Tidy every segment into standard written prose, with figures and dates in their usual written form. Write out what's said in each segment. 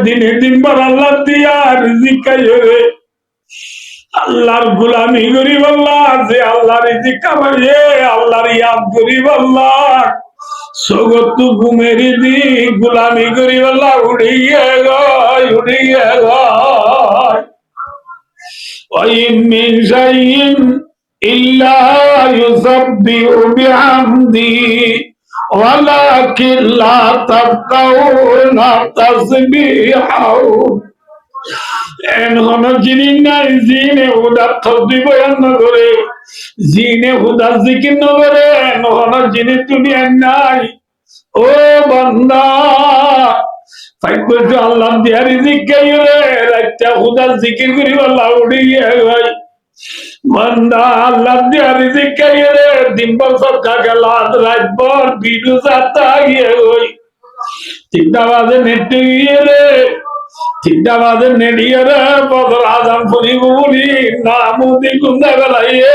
দিনে দিনবার আল্লাহ দিয়া রিজিক খাইয়ে রে আল্লাহর গোলামি করিব আল্লাহ যে আল্লাহ রিজিক খাওয়াইয়ে আল্লাহর ইয়াদ করিব আল্লাহ সগতু ঘুমেরি দি গোলামি করিব আল্লাহ উড়িয়ে গয় ওয়াইন মিন শাইইন ইল্লা ইউসাব্বিহু বিহামদিহি ওয়ালাকিন লা তাফকাহুনা তাসবিহাহু এমন জিনিস নাই জিনে হুদা তসবিহ বয়ান করে জিনে হুদা জিকির করে এমন জিনিস দুনিয়ায় নাই ও বান্দা তাই বলছো আল্লাহ দিয়া রিজিক খাইরে রাতটা হুদা জিকির করি আল্লাহ উড়িয়ে গয় বান্দা আল্লাহ দিয়া রিজিক খাইরে দিনভর সবকা গেল রাতভর ভিডিও যাত্রা গিয়ে গই তিনটা বাজে নেটে গিয়ে রে তিনটা বাজে নেটিয়ে রে ফজর আজান পড়িব বলি নামুদি গুন্দা বেলাইয়ে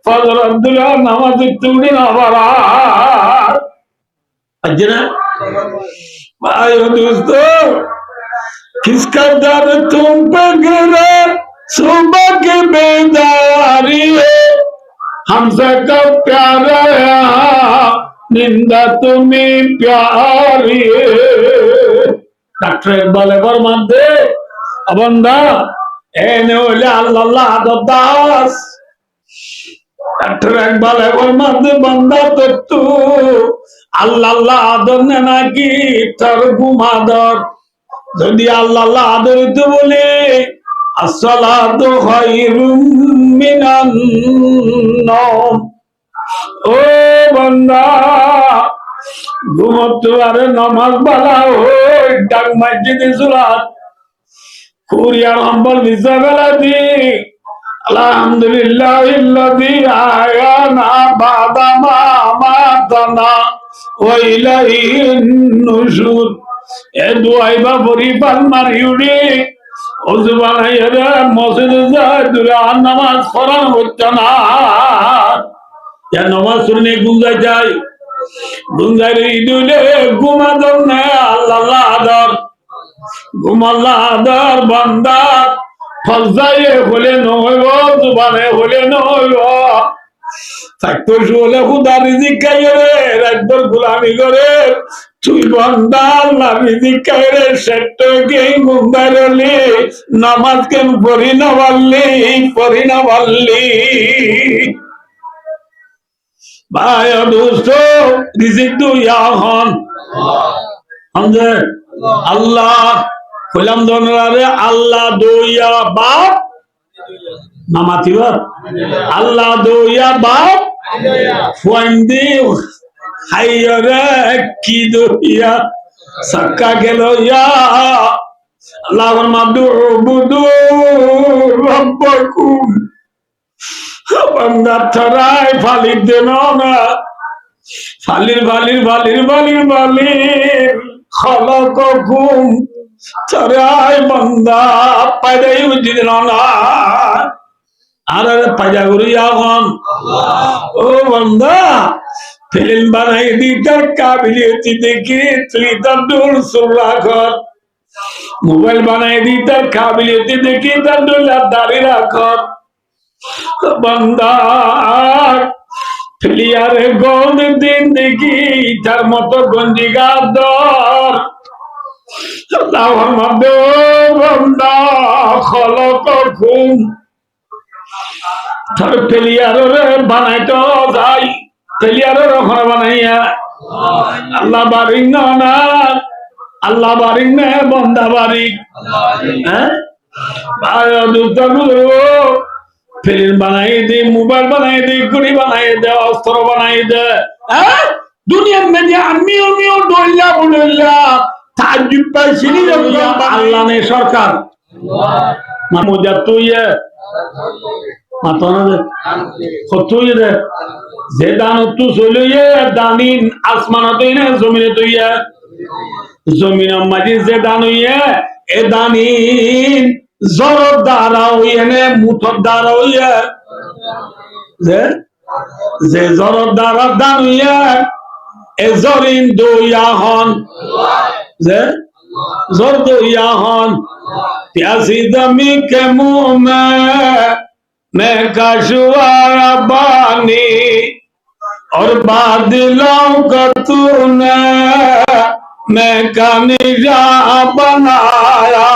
ফজর আব্দুল্লাহ নামাজ উঠি না আবার আজকে না भाइयों दोस्तों किसका दर तुम पे गिरा सुबह की बेदारी है हमसे कब प्यार निंदा तुम्हें प्यारी है डॉक्टर इकबाल फरमाते बंदा एने ओले अल्लाह दास डॉक्टर इकबाल फरमाते बंदा तो तू আল্লাহ আদর নাকি তার গুমাদর যদি আল্লাহ আদর তো বলে আসসালাতু খায়রুম মিনান নাওম ও বান্দা ঘুমতো আর নামাজ বালা ওই ডাক মসজিদে সুরাত কুরিয়ার আম্বল বিসাবেলা দি আলহামদুলিল্লাহিল্লাযী আয়ানা বাদা মা মাতানা ওয়াইলাইহিন নুশুর এ দুআই বা পরিপাল মারিউডি ওজবানায় রে মসজিদে যায় দুরা নামাজ পড়ানো হচ্ছে না যা নামাজ শুনে গুঞ্জায় যায় গুঞ্জায় ইদুলে ঘুমাদর না আল্লাহ আদর ঘুম আল্লাহ আদর বান্দা ফজায়ে হলে নহইব জুবানে হলে নহইব থাকতো শুলে খুদা রিজিক খাইরে রাতভর গোলামি করে তুই বান্দা আল্লাহ রিজিক খাইরে সেটকে গুন্দারলি নামাজ কেন পড়ি না পারলি ভাই দোস্ত রিজিক তো ইয়াহন আল্লাহ কইলাম দনরারে আল্লাহ দইয়া বাপ নামাতিবা আল্লাহ দইয়া বাপ ফুয়ান্দি হাইরে কি দইয়া সাক্কা গেল ইয়া আল্লাহর মাদুবুদু রব্বাকুম বান্দা তরাই ফালি দেন না ফালির খালাকাকুম তরাই বান্দা পায়দাই উজিদ না আর পায়দা করি এখন ও বান্দা ফিল্ম বানাই দি তার কাবিলিয়তি দেখি তুই তার দূর সুরা কর মোবাইল বানাই দি তার কাবিলিয়তি দেখি তার দোলা দাড়ি রাখর বান্দা ফিলিয়ারে গৌন দিন দেখি তার মতো গঞ্জিগার দর বান্দা খলকাকুম তার ফিলিয়ারে বানাইতো যাই ফিলিয়ারে রখন বানাইয়া আল্লাহ বারিক না আল্লাহ বারিক না বান্দা বারিক হ্যাঁ ফিল্ম বানাই দে মোবাইল বানাই দে ঘড়ি বানাই দে অস্ত্র বানাই দে দুনিয়ার মধ্যে আমিও ডইলা বললা তাজ্জুব পাইছিনি আল্লাহ নে সরকার মামুজা তুই মাতনা কতই রে যে দান তু চলিয়ে দানিন আসমানতে না জমিনে তুইয়া জমিনের মাঝে যে দান হইয়া এ দানিন জরর দ্বারা হইয়া নে মুঠর দ্বারা হইয়া যে জরর দ্বারা দান হইয়া এ জরিন দইয়া হন যে जोर दो या हन प्यासी जमी के मुंह में मैं कशुआरा बानी और बादलों का तूने मैं कानिजा बनाया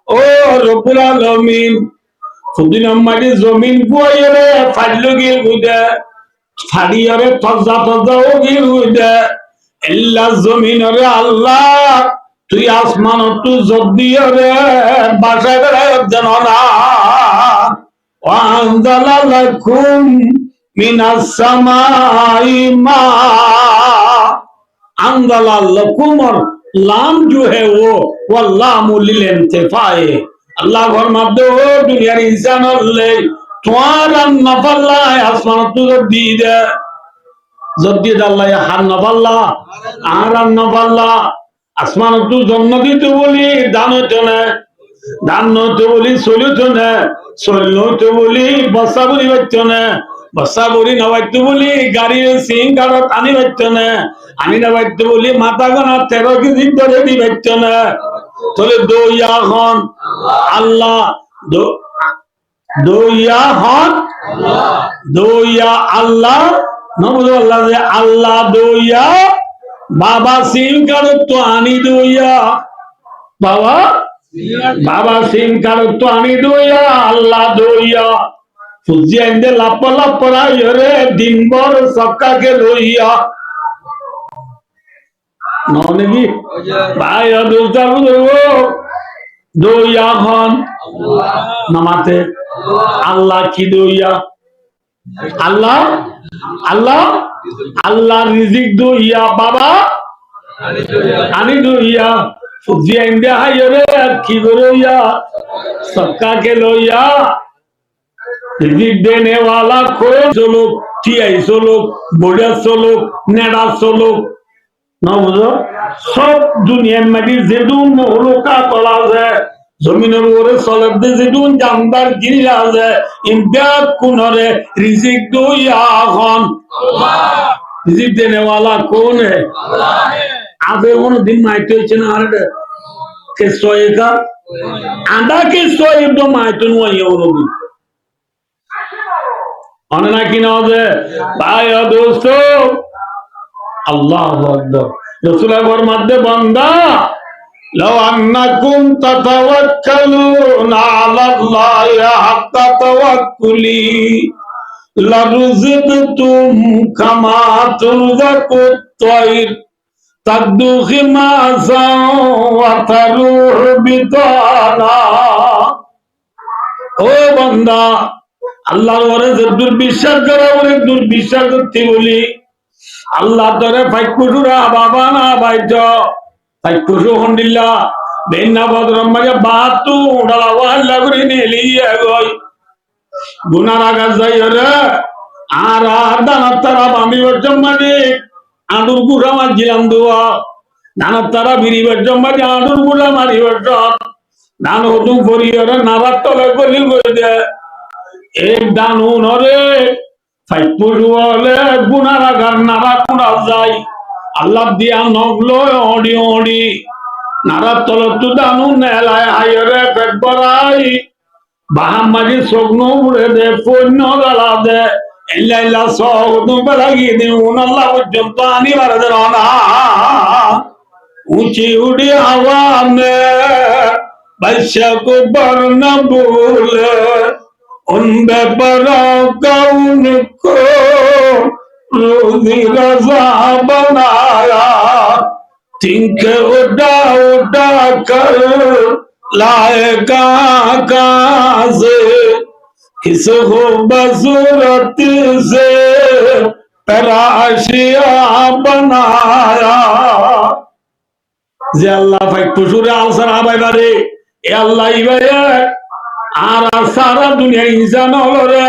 ओ रब्बुल आलमीन खुदिन अम्मादी जमीन बोयरे फाडलो गिल गुदे फाड़ियरे तजा तजा ओ गिल गुदे इल्ला जमीन रे अल्लाह তুই আসমান তু জব্দিয়ে রে বাসা করে জানা ওয়ানজালা লাকুম মিনাস সামাই মা अंदला लकुम और लाम जो है वो लाम लिल इंतिफाए अल्लाह फरमाते हो दुनिया इंसान ले तुम्हारा नफल्ला आसमान तू दी दे जद्दी अल्लाह या हार नफल्ला आरा नफल्ला आसमान तू जन्म दिते बोली दानो तो बोली सोलो तो बोली बसा बोली बच्चों ने बसा बोली नवाइते बोली गाड़ी सिंह गाड़ा तानी बच्चों ने आनी नवाइते बोली माता को ना 13 की दिन तो दी बच्चों ने तोले दो या खान अल्लाह दो या खान दो या अल्लाह नमो अल्लाह से अल्लाह दो या बाबा सिंह करो तो आनी दो या बाबा सिंह करो तो आनी दो या अल्लाह दो या फुजिया इंदे लापा लापरा यरे दिन भर सबका के लोहिया नौने की भाई दोस्ता बुजुर्गो दो या खान नमाते अल्लाह की दो या अल्लाह अल्लाह अल्लाह रिजिक दो या बाबा आनी दो या फुजिया इंदे हाय यरे की दो या सबका के लोहिया रिजिक देने वाला कोई 100 लोग 300 लोग 100 लोग 900 लोग ना बुझो सब दुनिया में जेदुन मोहलो का तला है जमीনের উপরে চলতে যেদুন জানদার গিলা আছে ইনদা কোনরে রিজিক দুইয়া এখন আল্লাহ রিজিক দেने वाला कौन है अल्लाह है आगे उन दिन माइतो चना आरे के सोएगा आंदा के सोए दो माइतो नो ये उन अनना की ना है भाई और दोस्तों अल्लाहु अकबर रसूल फरमाते बंदा लो अन्नकुम ततवक्कलूना अला अल्लाह हक्का तवक्कुली लरुज़िक़तुम कमा तुरज़क़ु त्वइर तगदू खिमासा व तरूह बिताना ओ बंदा আল্লাহর ওরে যে দুর্বিশ্বাস করে ওরে দুর্বিশ্বাস করতে বলি আল্লাহ তোরে ফাইকুরা বাবা না বাইজ ফাইকুসু হন্ডিল্লা বেন্না বদরম্মাকে বাতু উড়ালা ওয়াল্লা করে নেলিয়ে গই গুনার আগাজ যাই রে আর দানার তারা বামিবার জম্মানি আডুর গুড়া মারছিলাম দুয়া দানার তারা বিরিবার জম্মানি আডুর গুড়া মারিবার ধান হতুম করিয়ে নারার তলে গলি করে দেয় एक दानू नरे फाइपुरुले गुनारा गन्नारा कुड़ा जाई अल्लाह दिया नगलो ओडी ओडी नारा तलो तु दानू नेलाय आयरे फेबराई बाहमाजी सोगनो उड़े दे फोनो गला दे इल्ला इल्ला सोगनो बलागी दे उन अल्लाह पर्यंत आनी बारे ना ऊंची उड़ी हवा में बच्चा को बरना भूले उन बेपरों का उनको रोज़ी रज़ा बनाया तिनके उड़ा उड़ा कर लाए कहाँ से इस खूबसूरत से तराशिया बनाया जे अल्लाह फाइक पुशुरे आलसर आबाई बारे ए अल्लाह इबाया আর সারা দুনিয়া ইনসান হলো রে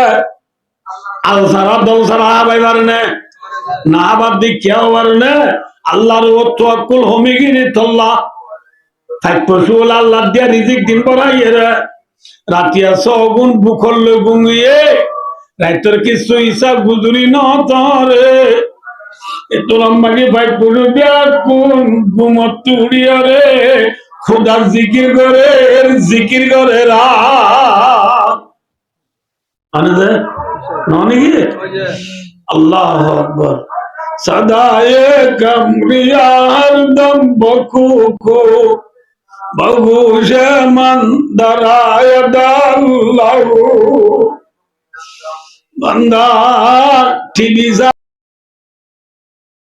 আল সারা দল সারা ভাই বারনে না বাদ দি কেউ বারনে আল্লাহর ও তাওয়াক্কুল হমি গিনি তল্লা থাকপসুল আল্লাহ দিয়া রিজিক দিন পড়াই রে রাতিয়া সগুন বুখল গুঙ্গিয়ে রাইতর কিছু হিসাব গুজরি ন তরে এতো লম্বাকে ভাই পুরো কোন ঘুমত উড়িয়া রে খোদার জিকির করে জিকির করে রাত আনে নাকি আল্লাহ আকবার সদায়ে কমরিয়া হরদম বকু কো বহুশে মন্দরায় দাল্লাহু বান্দা টিভি